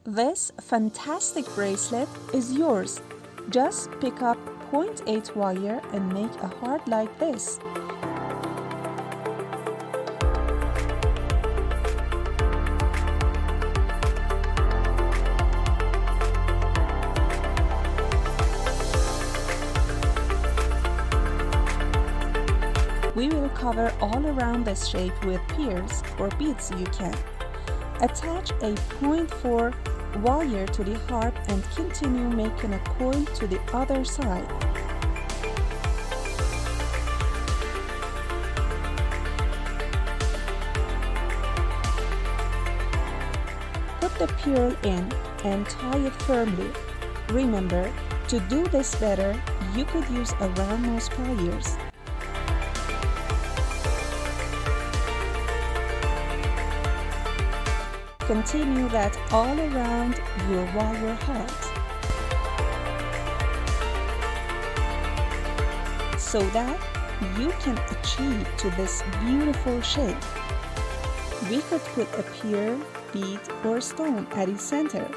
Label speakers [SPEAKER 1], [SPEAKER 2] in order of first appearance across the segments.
[SPEAKER 1] This fantastic bracelet is yours. Just pick up 0.8 wire and make a heart like this. We will cover all around this shape with pearls or beads you can. Attach a 0.4 wire to the heart and continue making a coil to the other side. Put the pearl in and tie it firmly. Remember, to do this better, you could use a round nose pliers. Continue that all around your wire heart so that you can achieve to this beautiful shape. We could put a pearl, bead or stone at the center.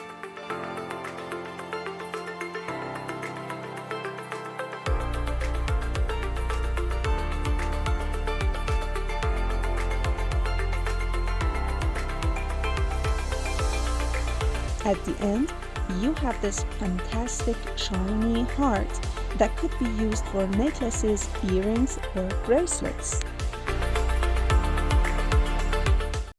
[SPEAKER 1] At the end, you have this fantastic shiny heart that could be used for necklaces, earrings, or bracelets.